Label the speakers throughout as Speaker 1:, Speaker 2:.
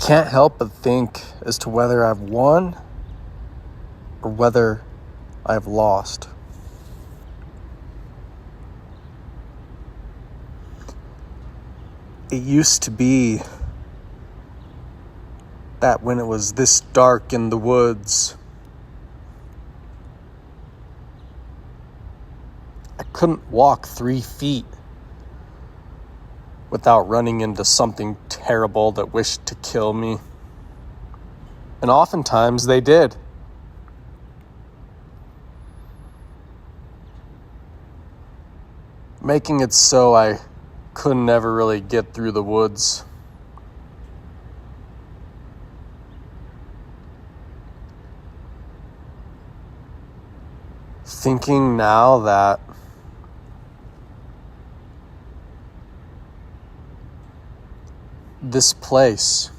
Speaker 1: can't help but think as to whether I've won or whether I've lost. It used to be that when it was this dark in the woods, I couldn't walk 3 feet without running into something terrible that wished to kill me. And oftentimes they did. Making it so I could never really get through the woods. Thinking now that this place,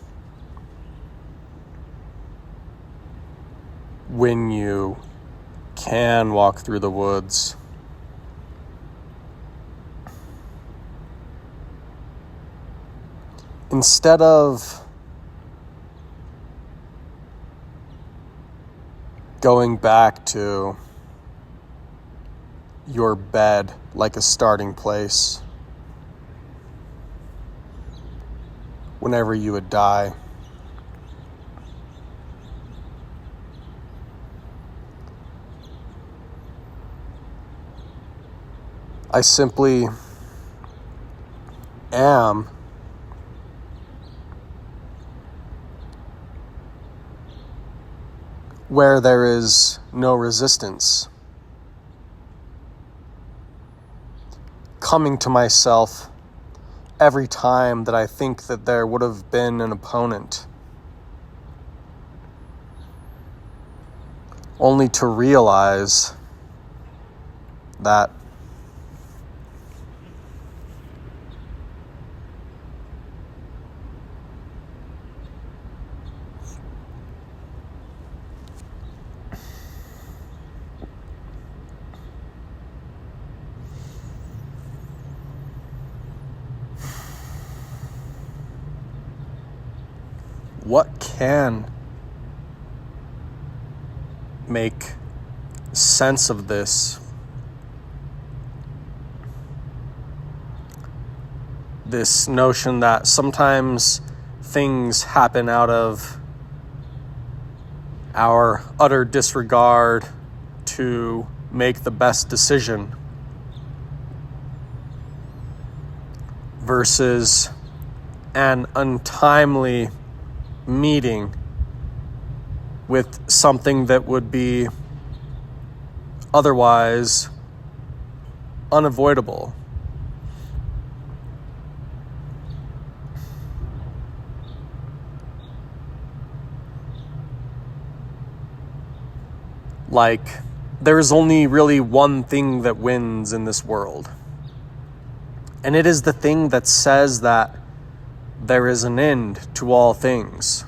Speaker 1: when you can walk through the woods, instead of going back to your bed like a starting place whenever you would die, I simply am where there is no resistance, coming to myself every time that I think that there would have been an opponent, only to realize that what can make sense of this notion that sometimes things happen out of our utter disregard to make the best decision versus an untimely meeting with something that would be otherwise unavoidable. Like, there is only really one thing that wins in this world. And it is the thing that says that there is an end to all things.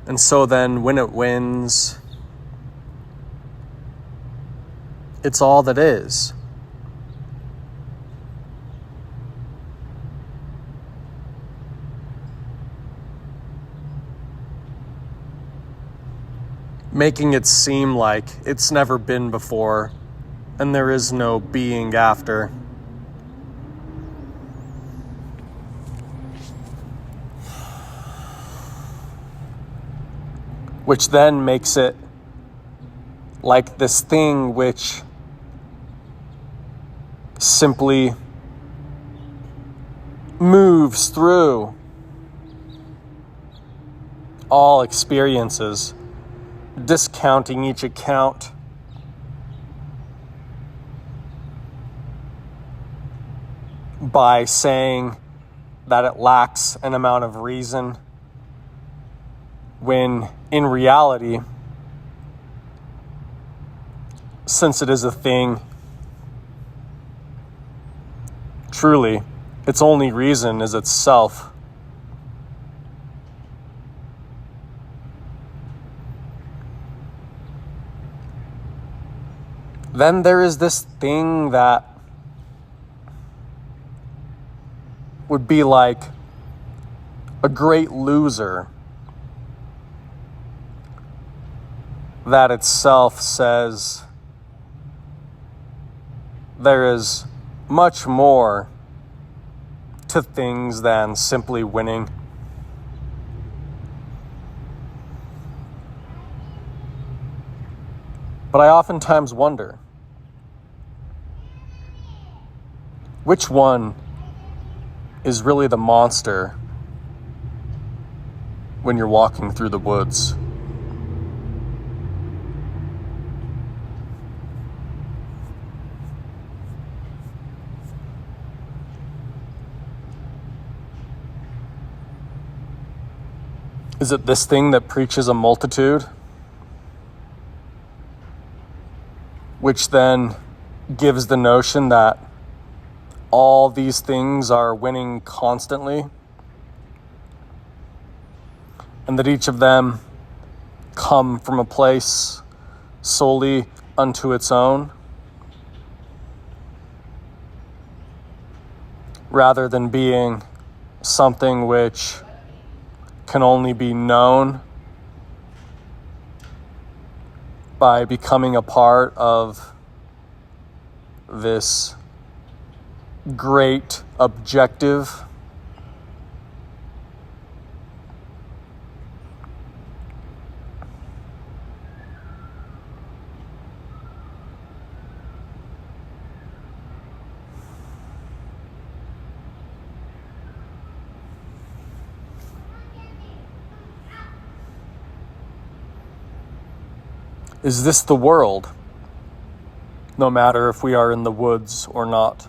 Speaker 1: And so then when it wins, it's all that is. Making it seem like it's never been before and there is no being after. Which then makes it like this thing which simply moves through all experiences, discounting each account, by saying that it lacks an amount of reason, when in reality, since it is a thing, truly, its only reason is itself. Then there is this thing that would be like a great loser that itself says there is much more to things than simply winning. But I oftentimes wonder, which one is really the monster when you're walking through the woods? Is it this thing that preaches a multitude, which then gives the notion that all these things are winning constantly, and that each of them come from a place solely unto its own, rather than being something which can only be known by becoming a part of this great objective? Is this the world, no matter if we are in the woods or not?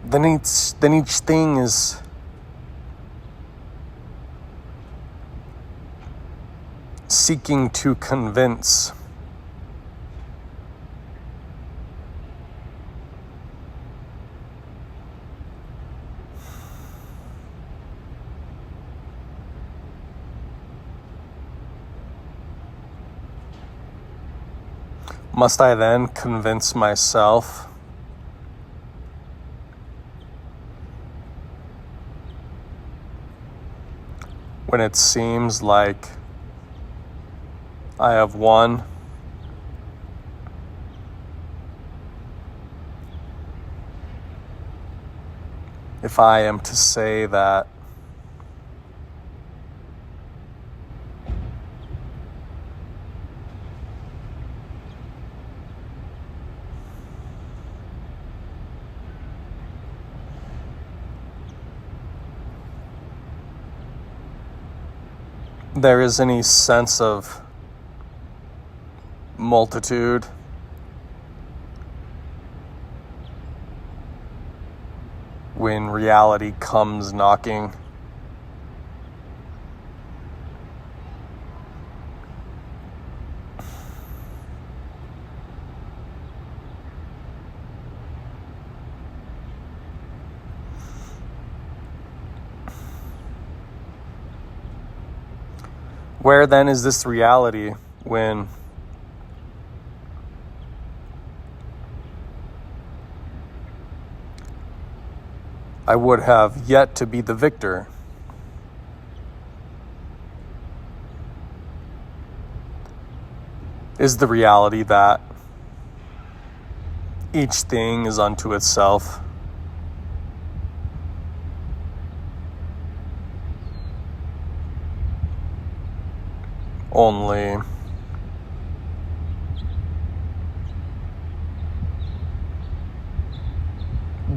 Speaker 1: Then each thing is seeking to convince. Must I then convince myself? When it seems like I have won? If I am to say that there is any sense of multitude, when reality comes knocking, where then is this reality when I would have yet to be the victor? Is the reality that each thing is unto itself? Only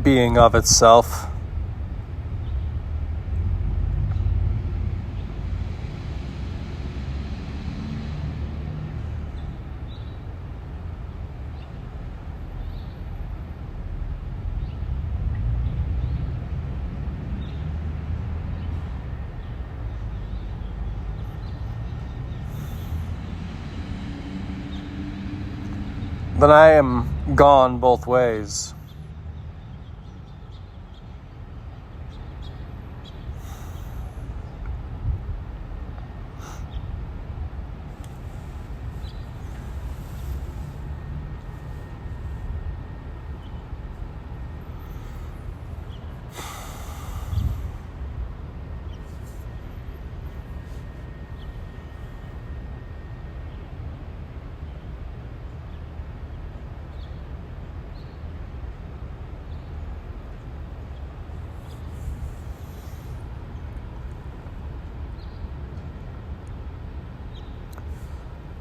Speaker 1: being of itself. Then I am gone both ways.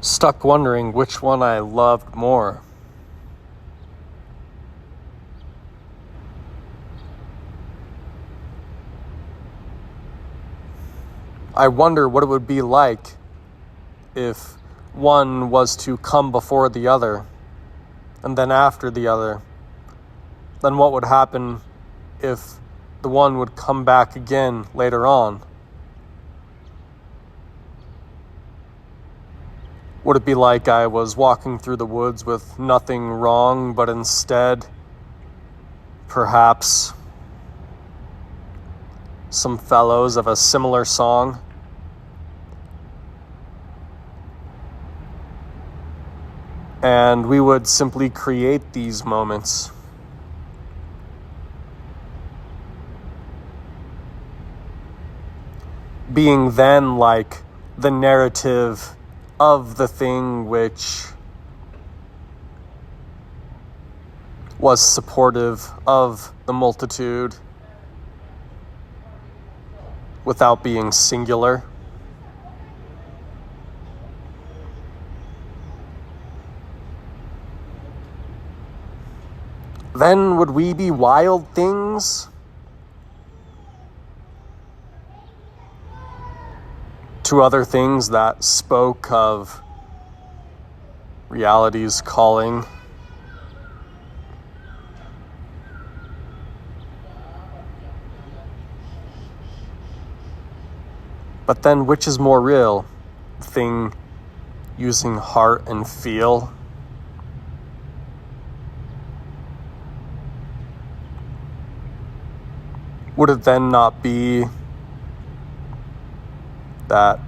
Speaker 1: Stuck wondering which one I loved more. I wonder what it would be like if one was to come before the other and then after the other. Then what would happen if the one would come back again later on? Would it be like I was walking through the woods with nothing wrong, but instead, perhaps, some fellows of a similar song? And we would simply create these moments. Being then like the narrative of the thing which was supportive of the multitude without being singular. Then would we be wild things? To other things that spoke of reality's calling. But then which is more real? The thing using heart and feel? Would it then not be that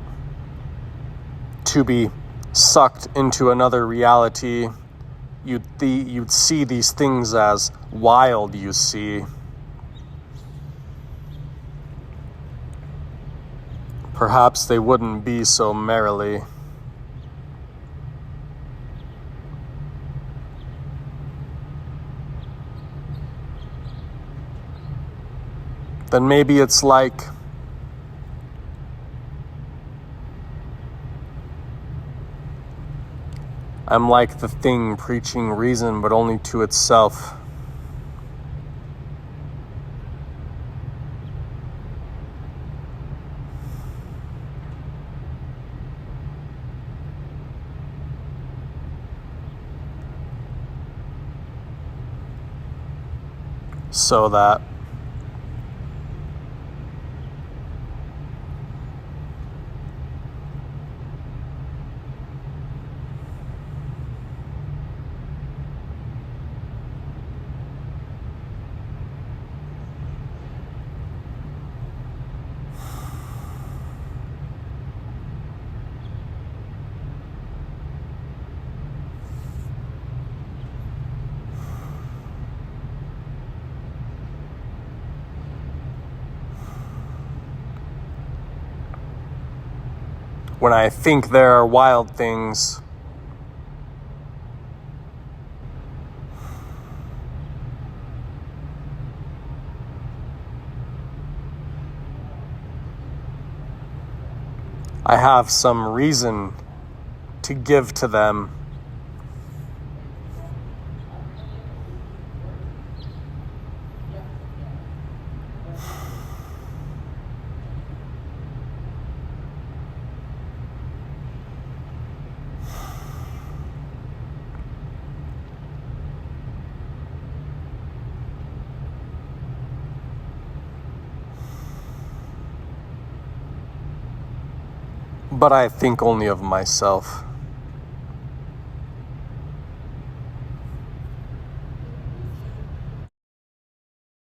Speaker 1: to be sucked into another reality, you'd see these things as wild, you see? Perhaps they wouldn't be so merrily. Then maybe it's like I'm like the thing preaching reason, but only to itself. So that when I think there are wild things, I have some reason to give to them. but I think only of myself.